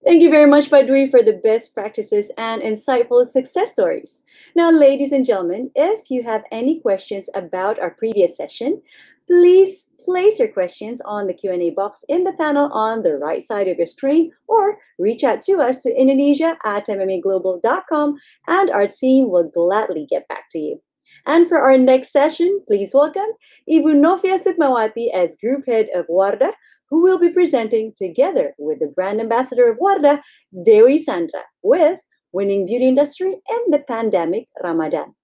Thank you very much, Badri, for the best practices and insightful success stories. Now, ladies and gentlemen, if you have any questions about our previous session, please place your questions on the Q&A box in the panel on the right side of your screen or reach out to us to Indonesia at mmaglobal.com and our team will gladly get back to you. And for our next session, please welcome Ibu Novia Sukmawati as Group Head of Warda, who will be presenting together with the brand ambassador of Wardah, Dewi Sandra, with Winning Beauty Industry in the Pandemic Ramadan.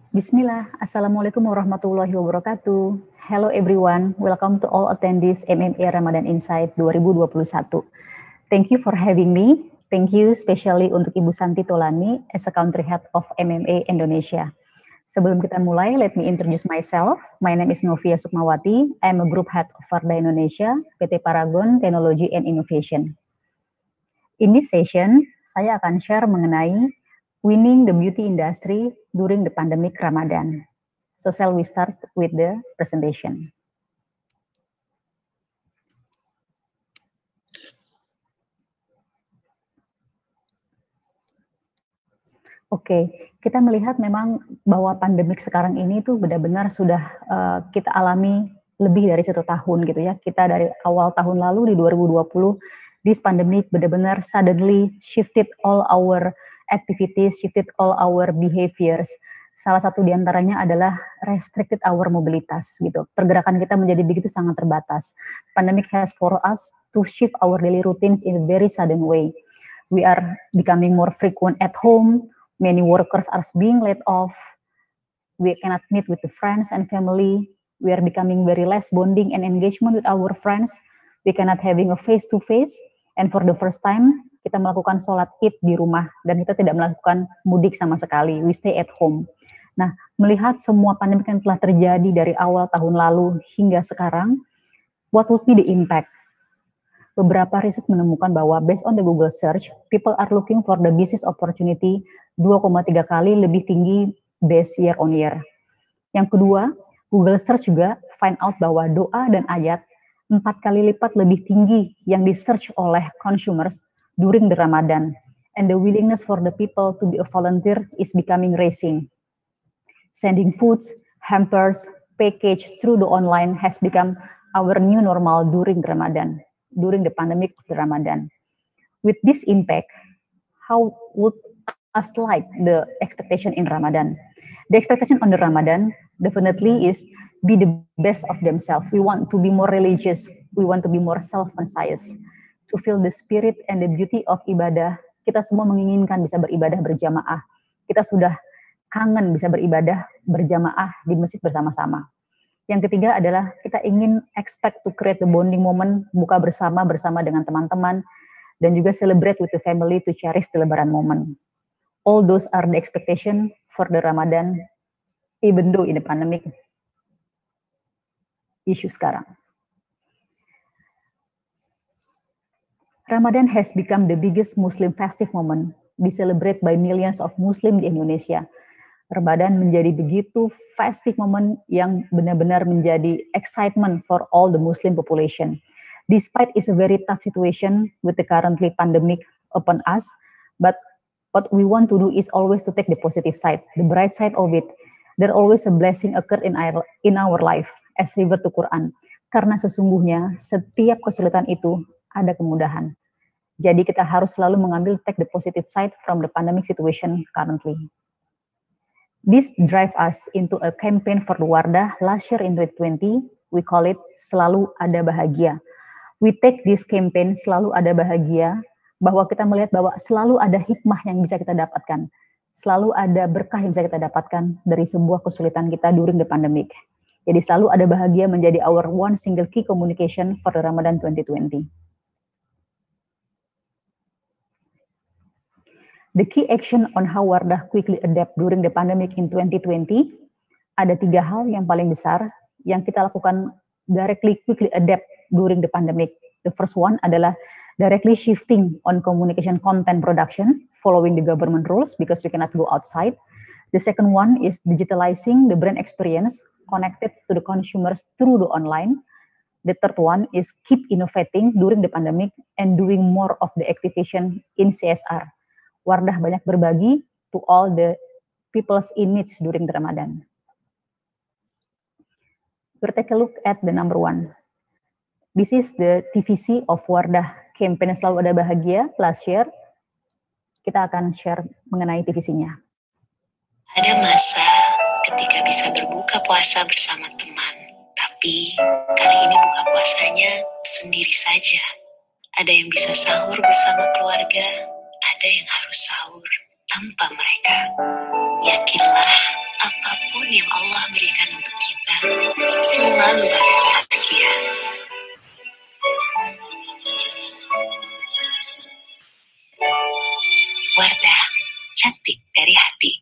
Bismillah, Assalamualaikum warahmatullahi wabarakatuh. Hello everyone, welcome to all attendees MMA Ramadan Insight 2021. Thank you for having me. Thank you especially untuk Ibu Santi Tolani as a country head of MMA Indonesia. Sebelum kita mulai, let me introduce myself. My name is Novia Sukmawati. I am a group head of Wardah Indonesia, PT Paragon Technology and Innovation. In this session, saya akan share mengenai winning the beauty industry during the pandemic Ramadan. So shall we start with the presentation? Oke, kita melihat memang bahwa pandemik sekarang ini tuh benar-benar sudah kita alami lebih dari 1 tahun gitu ya. Kita dari awal tahun lalu di 2020, this pandemic benar-benar suddenly shifted all our activities, shifted all our behaviors. Salah satu diantaranya adalah restricted our mobilitas gitu. Pergerakan kita menjadi begitu sangat terbatas. Pandemic has for us to shift our daily routines in a very sudden way. We are becoming more frequent at home. Many workers are being laid off. We cannot meet with the friends and family. We are becoming very less bonding and engagement with our friends. We cannot having a face-to-face. And for the first time, kita melakukan sholat id di rumah dan kita tidak melakukan mudik sama sekali. We stay at home. Nah, melihat semua pandemi yang telah terjadi dari awal tahun lalu hingga sekarang, what would be the impact? Beberapa riset menemukan bahwa based on the Google search, people are looking for the business opportunity 2,3 kali lebih tinggi base year on year. Yang kedua, Google search juga find out bahwa doa dan ayat 4 kali lipat lebih tinggi yang di-search oleh consumers during the Ramadan, and the willingness for the people to be a volunteer is becoming rising. Sending foods, hampers, package through the online has become our new normal during Ramadan, during the pandemic of the Ramadan. With this impact, how would us like the expectation in Ramadan? The expectation on the Ramadan definitely is be the best of themselves. We want to be more religious. We want to be more self-conscious. To feel the spirit and the beauty of ibadah, kita semua menginginkan bisa beribadah berjamaah. Kita sudah kangen bisa beribadah berjamaah di masjid bersama-sama. Yang ketiga adalah kita ingin expect to create the bonding moment, buka bersama dengan teman-teman, dan juga celebrate with the family to cherish the lebaran moment. All those are the expectation for the Ramadan, even though in the pandemic issue sekarang. Ramadan has become the biggest Muslim festive moment, celebrated by millions of Muslim di Indonesia. Ramadan menjadi begitu festive moment yang benar-benar menjadi excitement for all the Muslim population. Despite it's a very tough situation with the currently pandemic upon us, but what we want to do is always to take the positive side, the bright side of it. There always a blessing occur in our life as refer to Quran. Karena sesungguhnya setiap kesulitan itu ada kemudahan. Jadi kita harus selalu mengambil take the positive side from the pandemic situation currently. This drive us into a campaign for the Wardah last year in 2020. We call it Selalu Ada Bahagia. We take this campaign Selalu Ada Bahagia bahwa kita melihat bahwa selalu ada hikmah yang bisa kita dapatkan. Selalu ada berkah yang bisa kita dapatkan dari sebuah kesulitan kita during the pandemic. Jadi selalu ada bahagia menjadi our one single key communication for the Ramadan 2020. The key action on how Wardah quickly adapt during the pandemic in 2020, ada 3 hal yang paling besar yang kita lakukan directly quickly adapt during the pandemic. The first one adalah directly shifting on communication content production following the government rules because we cannot go outside. The second one is digitalizing the brand experience, connected to the consumers through the online. The third one is keep innovating during the pandemic and doing more of the activation in CSR. Wardah banyak berbagi to all the people's in needs during the Ramadan. We'll take a look at the number one. This is the TVC of Wardah campaign Selalu Ada Bahagia last year. Kita akan share mengenai TVC-nya. Ada masa ketika bisa berbuka puasa bersama teman, tapi kali ini buka puasanya sendiri saja. Ada yang bisa sahur bersama keluarga, ada yang harus sahur tanpa mereka. Yakinlah, apapun yang Allah berikan untuk kita, selalu ada bahagia. Wardah, cantik dari hati.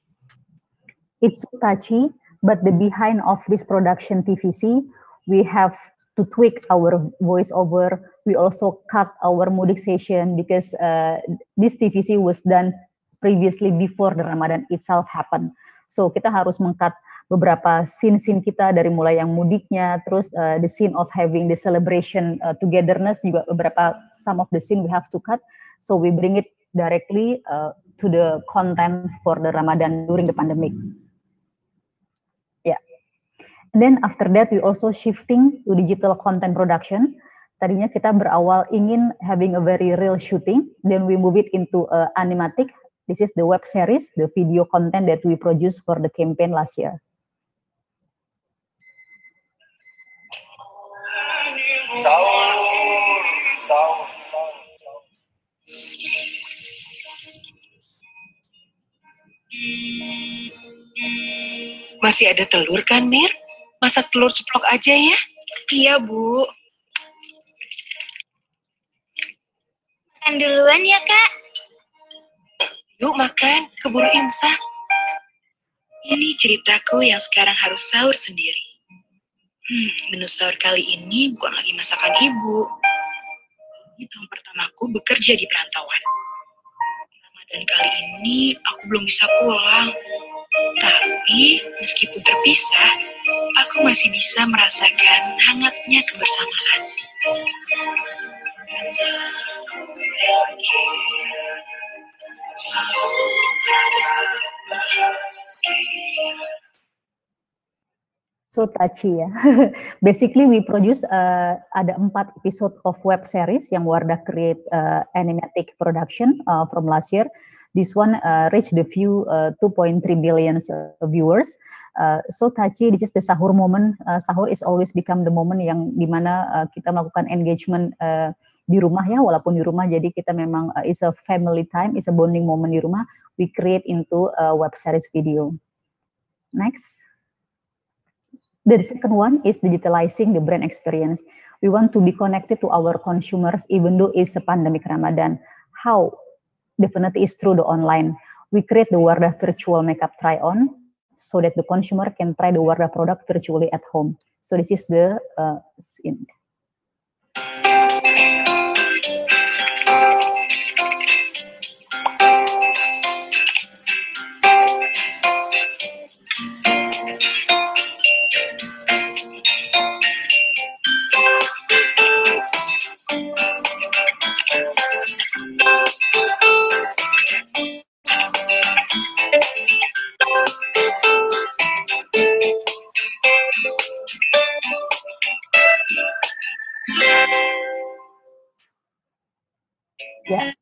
It's so touchy, but the behind of this production TVC, we have to tweak our voiceover. We also cut our mudik session because this TVC was done previously before the Ramadan itself happened. So kita harus meng-cut beberapa scene-scene kita dari mulai yang mudiknya, terus the scene of having the celebration togetherness juga beberapa some of the scene we have to cut. So we bring it directly to the content for the Ramadan during the pandemic. Yeah. And then after that we also shifting to digital content production. Tadinya kita berawal ingin having a very real shooting, then we move it into animatic. This is the web series, the video content that we produced for the campaign last year. Masih ada telur kan, Mir? Masak telur ceplok aja ya? Iya, Bu. Makan duluan ya, Kak. Yuk makan, keburu imsak. Ini ceritaku yang sekarang harus sahur sendiri. Menu sahur kali ini bukan lagi masakan ibu. Ini tahun pertamaku bekerja di perantauan. Ramadan kali ini aku belum bisa pulang. Tapi meskipun terpisah, aku masih bisa merasakan hangatnya kebersamaan. Aku yakin selalu ada bahagia. So touchy ya. Basically we produce ada 4 episode of web series yang Wardah create animatic production from last year. This one reached the view 2.3 billion viewers. So touchy. This is the sahur moment. Sahur is always become the moment yang dimana kita melakukan engagement di rumah ya, walaupun di rumah. Jadi kita memang is a family time, is a bonding moment di rumah. We create into a web series video. Next. The second one is digitalizing the brand experience. We want to be connected to our consumers even though it's a pandemic Ramadan. How? Definitely is through the online. We create the Wardah virtual makeup try-on so that the consumer can try the Wardah product virtually at home. So this is the scene. Yeah.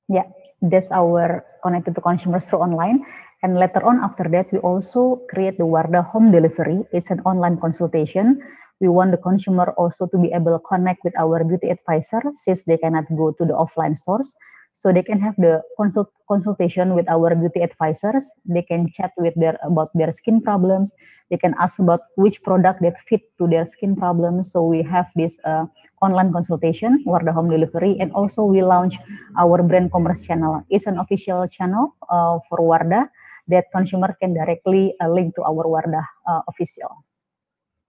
Yeah, that's our connected to consumers through online. And later on, after that, we also create the Wardah home delivery. It's an online consultation. We want the consumer also to be able to connect with our beauty advisor since they cannot go to the offline stores. So they can have the consultation with our beauty advisors. They can chat with about their skin problems. They can ask about which product that fit to their skin problems. So we have this online consultation, Wardah Home Delivery, and also we launch our brand commerce channel. It's an official channel for Wardah that consumer can directly link to our Wardah official.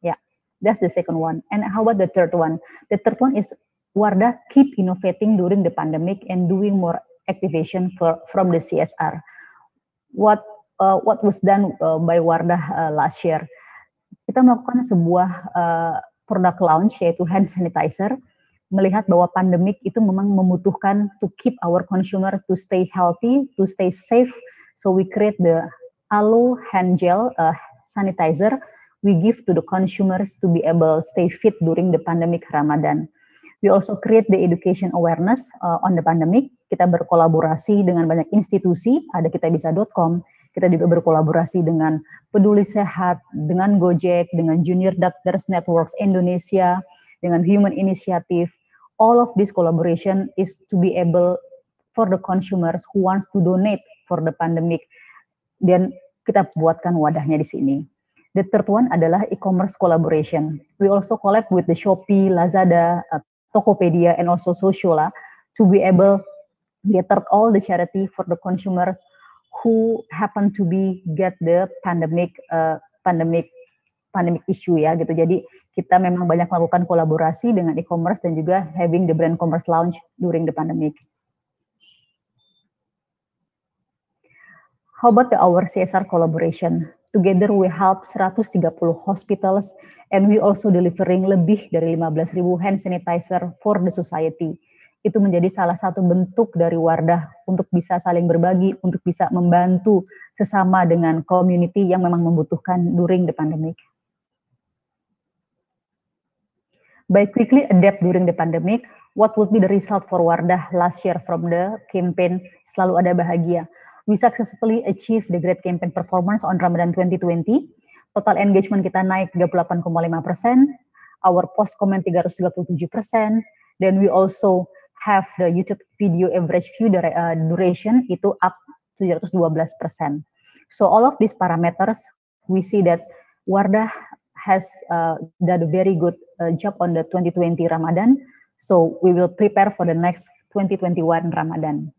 Yeah, that's the second one. And how about the third one? The third one is Wardah keep innovating during the pandemic and doing more activation from the CSR. What was done by Wardah last year? Kita melakukan sebuah produk launch yaitu hand sanitizer. Melihat bahwa pandemik itu memang membutuhkan to keep our consumer to stay healthy, to stay safe. So we create the Aloe hand gel sanitizer. We give to the consumers to be able to stay fit during the pandemic Ramadan. We also create the education awareness on the pandemic. Kita berkolaborasi dengan banyak institusi, ada kitabisa.com. Kita juga berkolaborasi dengan Peduli Sehat, dengan Gojek, dengan Junior Doctors Networks Indonesia, dengan Human Initiative. All of this collaboration is to be able for the consumers who wants to donate for the pandemic. Dan kita buatkan wadahnya di sini. The third one adalah e-commerce collaboration. We also collab with the Shopee, Lazada, Tokopedia, and also Sociola to be able to get all the charity for the consumers who happen to be get the pandemic issue ya gitu. Jadi kita memang banyak melakukan kolaborasi dengan e-commerce dan juga having the brand commerce launch during the pandemic. How about our CSR collaboration? Together we help 130 hospitals and we also delivering lebih dari 15.000 hand sanitizer for the society. Itu menjadi salah satu bentuk dari Wardah untuk bisa saling berbagi, untuk bisa membantu sesama dengan community yang memang membutuhkan during the pandemic. By quickly adapt during the pandemic, what would be the result for Wardah last year from the campaign Selalu Ada Bahagia? We successfully achieve the great campaign performance on Ramadan 2020. Total engagement kita naik 38,5%. Our post comment 337%. Then we also have the YouTube video average view duration itu up 712%. So all of these parameters, we see that Wardah has done a very good job on the 2020 Ramadan. So we will prepare for the next 2021 Ramadan.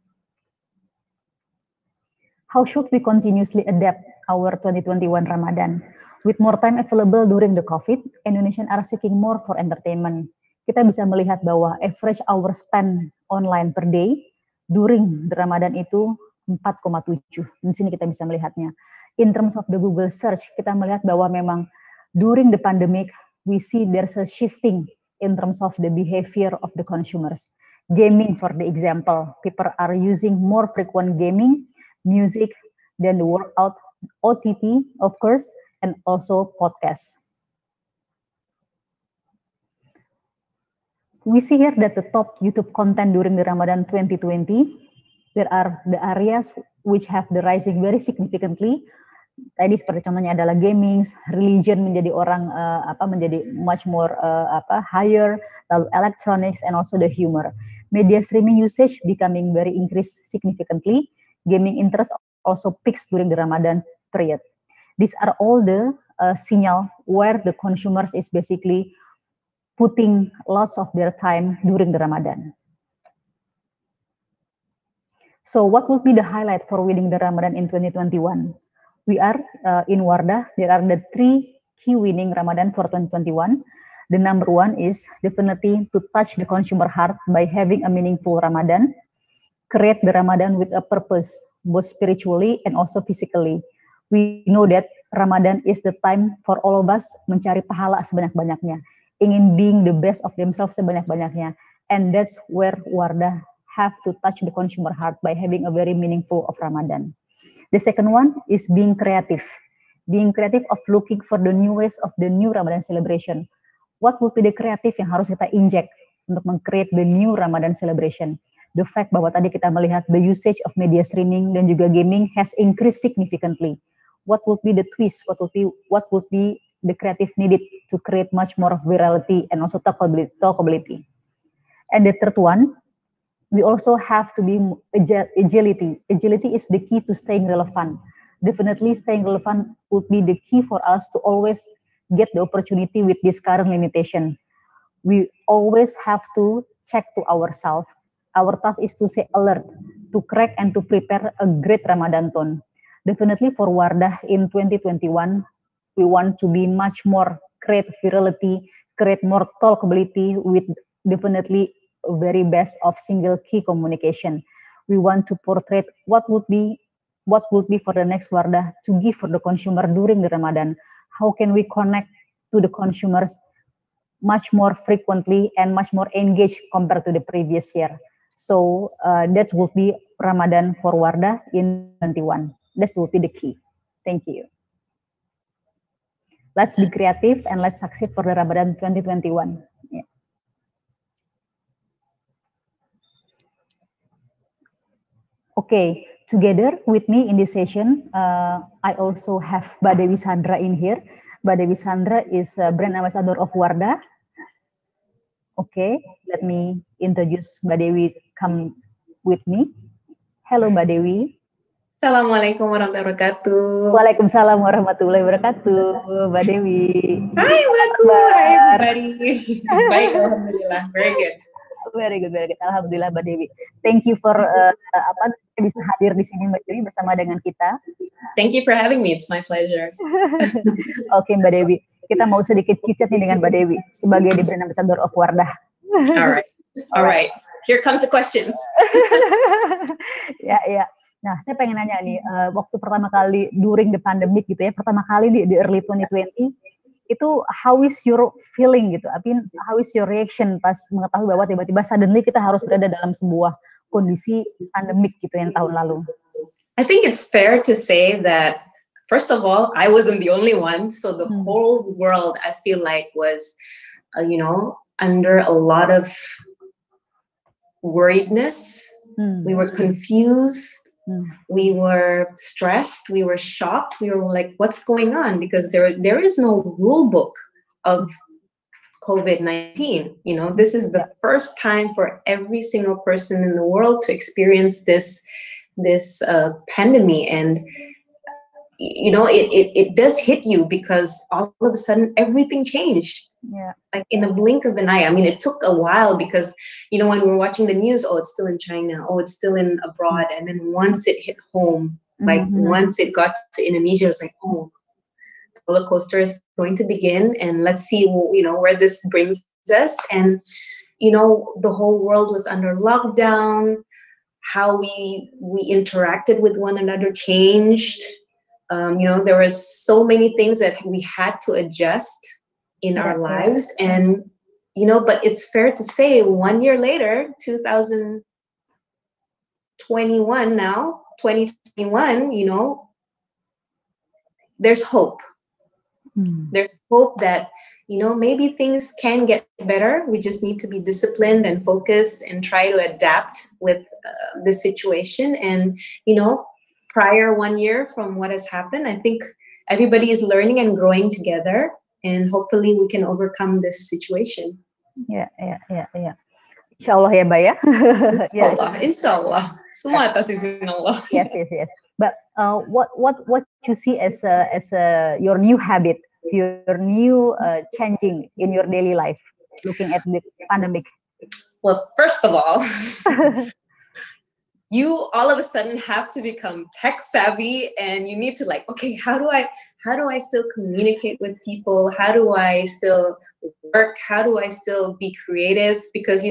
How should we continuously adapt our 2021 Ramadan? With more time available during the COVID, Indonesians are seeking more for entertainment. Kita bisa melihat bahwa average hour spend online per day during the Ramadan itu 4,7. Di sini kita bisa melihatnya. In terms of the Google search, kita melihat bahwa memang during the pandemic, we see there's a shifting in terms of the behavior of the consumers. Gaming, for the example, people are using more frequent gaming, music, then the workout, OTT, of course, and also podcasts. We see here that the top YouTube content during the Ramadan 2020, there are the areas which have the rising very significantly. Tadi seperti contohnya adalah gaming, religion menjadi menjadi much more higher, lalu electronics and also the humor. Media streaming usage becoming very increased significantly. Gaming interest also peaks during the Ramadan period. These are all the signal where the consumers is basically putting lots of their time during the Ramadan. So what would be the highlight for winning the Ramadan in 2021? We are in Wardah, there are the 3 key winning Ramadan for 2021. The number one is definitely to touch the consumer heart by having a meaningful Ramadan. Create the Ramadan with a purpose, both spiritually and also physically. We know that Ramadan is the time for all of us mencari pahala sebanyak-banyaknya, ingin being the best of themselves sebanyak-banyaknya, and that's where Wardah have to touch the consumer heart by having a very meaningful of Ramadan. The second one is being creative of looking for the new ways of the new Ramadan celebration. What would be the creative yang harus kita inject untuk meng-create the new Ramadan celebration? The fact bahwa tadi kita melihat the usage of media streaming dan juga gaming has increased significantly. What would be the twist? What would be the creative needed to create much more of virality and also talkability? And the third one, we also have to be agility. Agility is the key to staying relevant. Definitely staying relevant would be the key for us to always get the opportunity with this current limitation. We always have to check to ourselves. Our task is to stay alert, to crack and to prepare a great Ramadan. Definitely for Wardah in 2021, we want to be much more create virality, create more talkability with definitely very best of single key communication. We want to portray what would be for the next Wardah to give for the consumer during the Ramadan. How can we connect to the consumers much more frequently and much more engaged compared to the previous year. So that would be Ramadan for Wardah in 21. That would be the key. Thank you. Let's be creative and let's succeed for the Ramadan 2021. Yeah. Okay, together with me in this session, I also have Mbak Dewi Sandra in here. Mbak Dewi Sandra is a brand ambassador of Wardah. Okay, let me introduce Mbak Dewi. Come with me. Hello, Mbak Dewi. Assalamualaikum warahmatullahi wabarakatuh. Waalaikumsalam warahmatullahi wabarakatuh, Mbak Dewi. Hai, Mbakku. Hai, everybody. Baik, alhamdulillah. Very good. Very good, very good. Alhamdulillah, Mbak Dewi. Thank you for bisa hadir di sini, Mbak Dewi, bersama dengan kita. Thank you for having me. It's my pleasure. Oke, Mbak Dewi. Kita mau sedikit kisah nih dengan Mbak Dewi sebagai the brand ambassador of Wardah. All right. Here comes the questions. Ya. Nah, saya pengen nanya nih, waktu pertama kali during the pandemic gitu ya, pertama kali di early 2020, itu how is your feeling gitu? I mean, how is your reaction pas mengetahui bahwa tiba-tiba suddenly kita harus berada dalam sebuah kondisi pandemik gitu yang tahun lalu? I think it's fair to say that, first of all, I wasn't the only one. So the whole world, I feel like, was, under a lot of worriedness. We were confused. We were stressed. We were shocked. We were like, what's going on? Because there is no rule book of COVID-19. This is the first time for every single person in the world to experience this pandemic. And it does hit you because all of a sudden everything changed. Yeah. Like in a blink of an eye. I mean, it took a while because, when we were watching the news, oh, it's still in China. Oh, it's still in abroad. And then once it hit home, once it got to Indonesia, it was like, oh, the roller coaster is going to begin. And let's see, where this brings us. And, the whole world was under lockdown. How we interacted with one another changed. There were so many things that we had to adjust in our lives. And, but it's fair to say 1 year later, 2021 now, 2021, there's hope. There's hope that, maybe things can get better. We just need to be disciplined and focused and try to adapt with the situation. And, prior 1 year from what has happened, I think everybody is learning and growing together. And hopefully we can overcome this situation. Ya. Insya Allah ya, Mbak ya. Insya Allah. Semua atas izin Allah. Yes. But what you see as your new habit, your new changing in your daily life, looking at the pandemic? Well, first of all, you all of a sudden have to become tech savvy, and you need to okay, how do I still communicate with people? How do I still work? How do I still be creative? Because,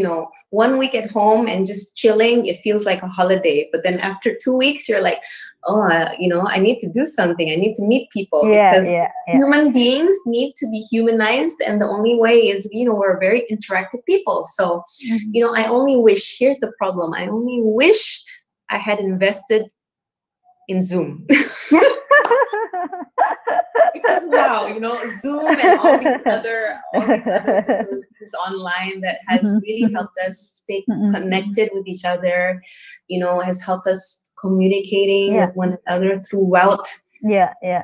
1 week at home and just chilling, it feels like a holiday. But then after 2 weeks, you're like, oh, I need to do something. I need to meet people because human beings need to be humanized. And the only way is, we're very interactive people. So, I only wish, here's the problem. I only wished I had invested in Zoom. Because wow, Zoom and all these other facilities online that has really helped us stay connected with each other, has helped us communicating with one another throughout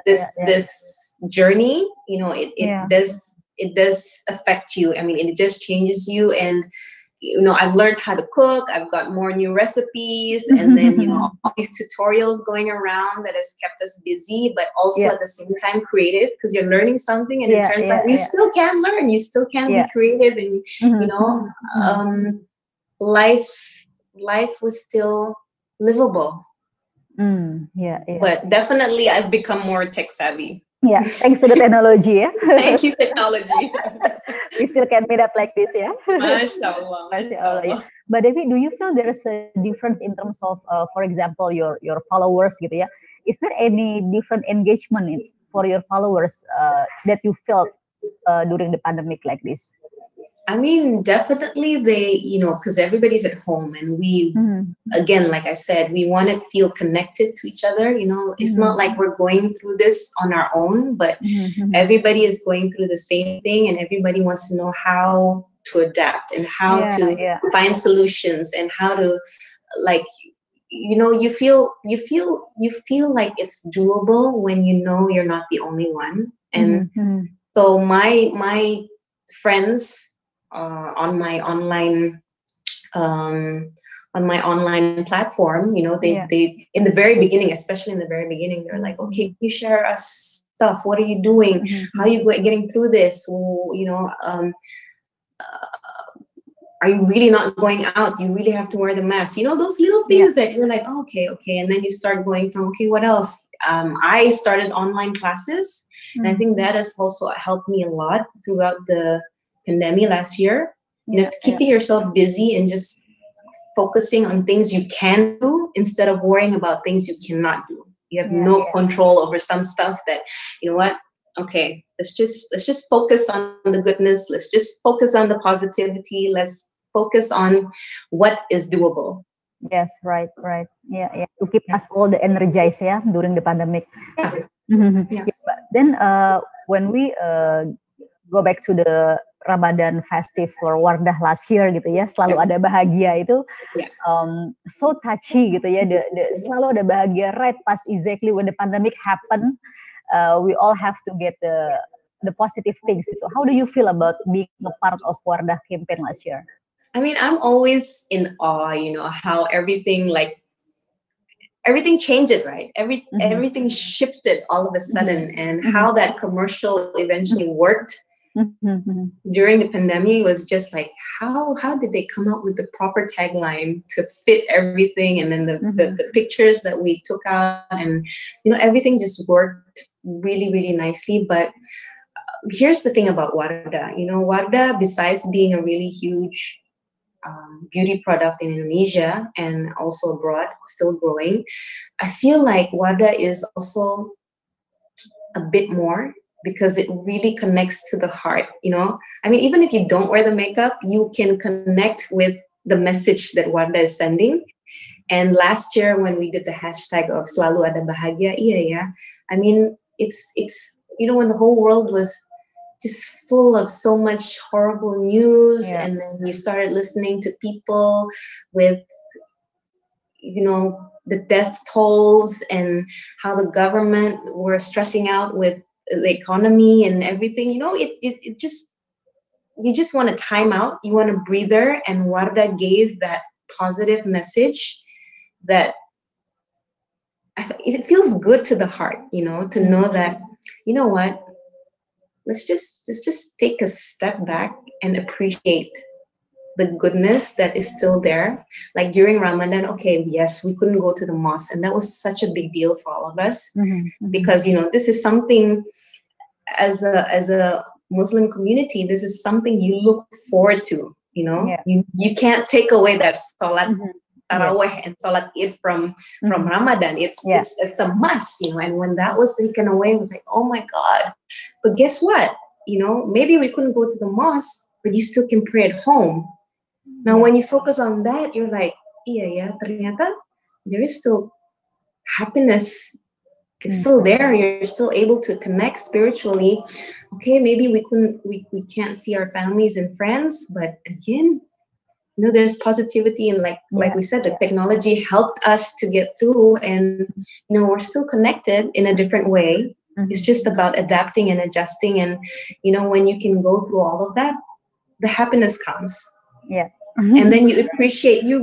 this journey. It does affect you. I mean, it just changes you. And I've learned how to cook. I've got more new recipes, and then all these tutorials going around that has kept us busy, but also at the same time creative, because you're learning something, and it turns out you still can learn. You still can be creative, and life was still livable. But definitely, I've become more tech savvy. Yeah, thanks to the technology, yeah. Thank you, technology. We still can meet up like this, yeah. Mashallah. Mashallah. Yeah. But Devi, do you feel there is a difference in terms of, for example, your followers, gitu ya? Is there any different engagement for your followers that you felt during the pandemic like this? I mean, definitely they, because everybody's at home, and we, again, like I said, we want to feel connected to each other. It's not like we're going through this on our own, but everybody is going through the same thing, and everybody wants to know how to adapt and how to find solutions, and how to, like, you feel like it's doable when you're not the only one. And so my friends on my online platform, they in the very beginning, especially in the very beginning, they're like, okay, can you share us stuff? What are you doing? How are you getting through this? Are you really not going out? You really have to wear the mask. Those little things that you're like, oh, okay. And then you start going from, okay, what else? I started online classes, and I think that has also helped me a lot throughout the pandemic last year. Keeping yourself busy and just focusing on things you can do instead of worrying about things you cannot do. You have no control over some stuff that, okay, let's just focus on the goodness. Let's just focus on the positivity. Let's focus on what is doable. Yes, right. Yeah. To keep us all the energized, during the pandemic. Yes. Then when we go back to the Ramadan festive for Wardah last year, gitu ya, selalu ada bahagia itu, so touchy gitu ya, selalu ada bahagia right past exactly when the pandemic happened. We all have to get the positive things. So how do you feel about being a part of Wardah campaign last year? I mean, I'm always in awe, how everything changed, right? Everything shifted all of a sudden, and how that commercial eventually worked during the pandemic was just like, how did they come up with the proper tagline to fit everything, and then the pictures that we took out, and everything just worked really, really nicely. But here's the thing about Wardah. Wardah, besides being a really huge beauty product in Indonesia and also abroad, still growing, I feel like Wardah is also a bit more, because it really connects to the heart. I mean, even if you don't wear the makeup, you can connect with the message that Wardah is sending. And last year when we did the hashtag of Selalu Ada Bahagia, I mean, it's when the whole world was just full of so much horrible news, and then you started listening to people with, the death tolls, and how the government were stressing out with the economy and everything. It just, you just want to time out, you want a breather, and Wardah gave that positive message that it feels good to the heart, to know that, what, let's just take a step back and appreciate the goodness that is still there. Like during Ramadan, okay, yes, we couldn't go to the mosque, and that was such a big deal for all of us, because this is something, as a Muslim community, this is something you look forward to. You can't take away that salat taraweh and salat Eid from Ramadan. It's a must, and when that was taken away, it was like, oh my God. But guess what? Maybe we couldn't go to the mosque, but you still can pray at home. Now, when you focus on that, you're like, ternyata there is still happiness. It's still there. You're still able to connect spiritually. Okay, maybe we can't see our families and friends, but again, there's positivity, and like we said, the technology helped us to get through, and we're still connected in a different way. It's just about adapting and adjusting, and when you can go through all of that, the happiness comes. and then you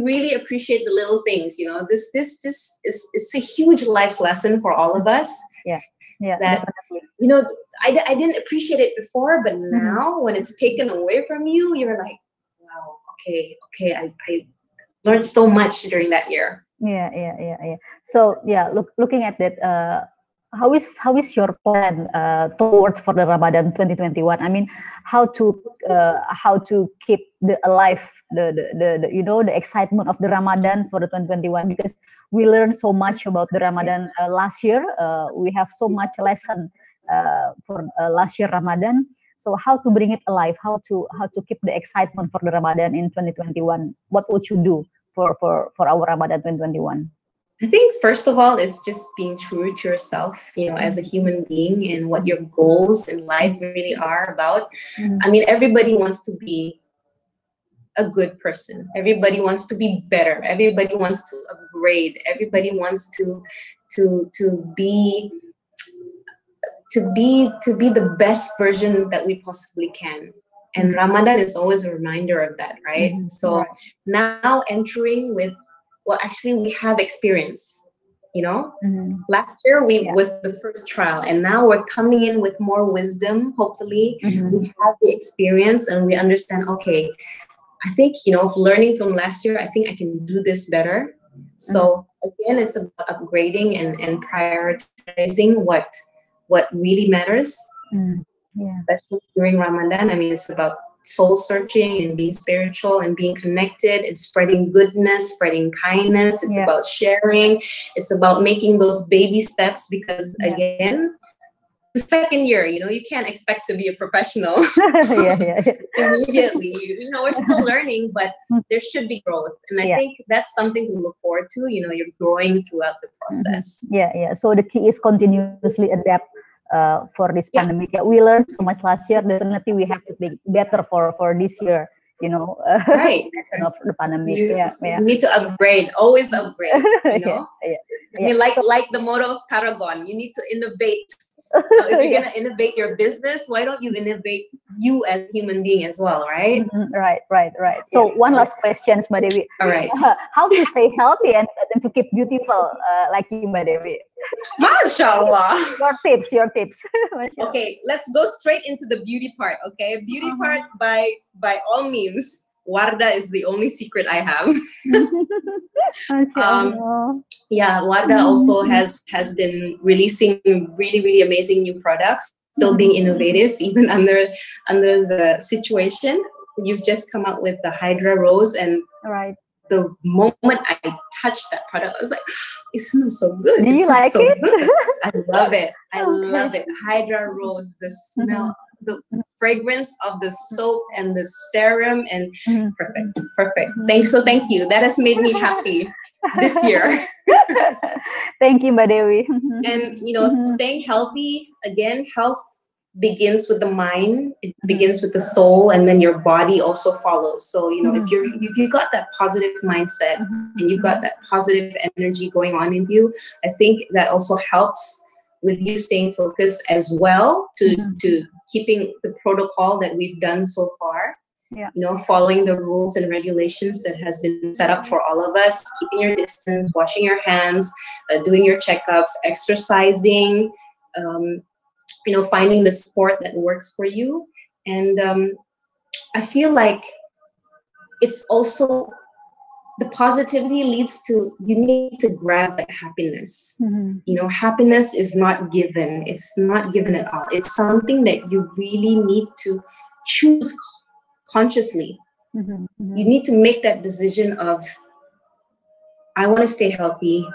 really appreciate the little things. You know, this just is it's a huge life lesson for all of us. Yeah, That definitely. you know, I didn't appreciate it before, but now when it's taken away from you, you're like, wow, okay, I learned so much during that year. Yeah. So yeah, looking at that, how is your plan towards for the Ramadan 2021? I mean, how to keep alive the you know, the excitement of the Ramadan for the 2021, because we learned so much about the Ramadan last year. We have so much lesson for last year Ramadan. So how to bring it alive? How to keep the excitement for the Ramadan in 2021? What would you do for our Ramadan 2021? I think first of all, it's just being true to yourself, you know, as a human being, and what your goals in life really are about. I mean, everybody wants to be a good person. Everybody wants to be better. Everybody wants to upgrade. Everybody wants to be the best version that we possibly can. And Ramadan is always a reminder of that, right? So now entering with, well, actually we have experience, you know. Last year was the first trial, and now we're coming in with more wisdom. Hopefully we have the experience and we understand, okay, I think, you know, learning from last year, I think I can do this better. So again, it's about upgrading and prioritizing what really matters, especially during Ramadan. I mean, it's about soul searching and being spiritual and being connected and spreading goodness, spreading kindness. It's about sharing. It's about making those baby steps, because again, the second year, you know, you can't expect to be a professional immediately. You know, we're still learning, but there should be growth. And I think that's something to look forward to. You know, you're growing throughout the process. So the key is continuously adapt for this pandemic. We learned so much last year. Definitely we have to be better for this year, you know. Right. Of the pandemic. You need to upgrade, always upgrade, you know. I mean, like the motto of Paragon, you need to innovate. Now, if you're going to innovate your business, why don't you innovate you as a human being as well, right? Right. So one last question, Mbak Dewi. All right. How to stay healthy and to keep beautiful like you, Mbak Dewi? Mashallah. Your tips. Okay, let's go straight into the beauty part, okay? Beauty part, by all means, Wardah is the only secret I have. Wardah also has been releasing really, really amazing new products, still being innovative even under the situation. You've just come out with the Hydra Rose, and the moment I touched that product, I was like, it smells so good. Do you like it? Good. I love it. I love it. Hydra Rose, the smell, the fragrance of the soap and the serum, and perfect. Thank you. That has made me happy this year. Thank you, Mbak Dewi. And you know, staying healthy, again, health begins with the mind, it begins with the soul, and then your body also follows. So you know, if you got that positive mindset and you've got that positive energy going on in you, I think that also helps with you staying focused as well, to keeping the protocol that we've done so far. You know, following the rules and regulations that has been set up for all of us, keeping your distance, washing your hands, doing your checkups, exercising, you know, finding the sport that works for you. And I feel like it's also, the positivity leads to, you need to grab that happiness. You know, happiness is not given. It's not given at all. It's something that you really need to choose consciously. You need to make that decision of, I want to stay healthy.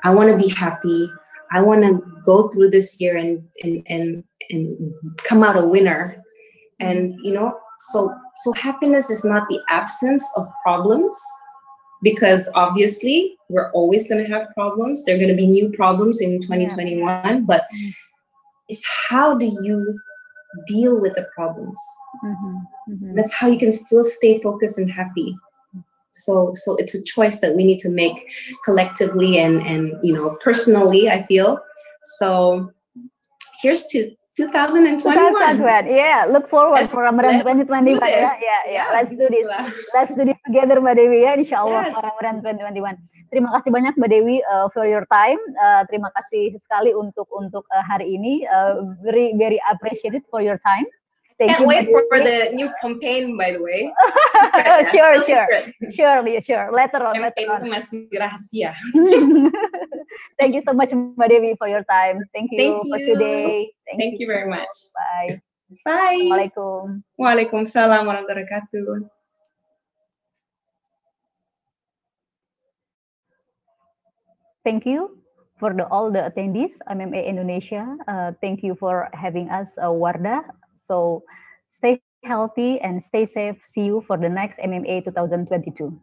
I want to be happy. I want to go through this year and come out a winner. And you know, so happiness is not the absence of problems, because obviously we're always going to have problems. There are going to be new problems in 2021, but it's how do you deal with the problems? That's how you can still stay focused and happy. So it's a choice that we need to make collectively and you know, personally, I feel. So here's to 2021. Yeah, look forward for Ramadan Let's 2021. do this. Yeah. Let's do this. Let's do this together, Mbak Dewi ya, insya Allah for Ramadan 2021. Terima kasih banyak Mbak Dewi for your time. Terima kasih sekali untuk hari ini. Very appreciated for your time. Thank Can't you, wait Mbak for Dewi. the new campaign, by the way. Sure. Later on. Campaign itu masih rahasia. Thank you so much, Mbak Dewi, for your time. Thank you for today. Thank you very much. Bye. Bye. Assalamualaikum. Waalaikumsalam warahmatullahi wabarakatuh. Thank you for all the attendees, MMA Indonesia. Thank you for having us, Wardah. So stay healthy and stay safe. See you for the next MMA 2022.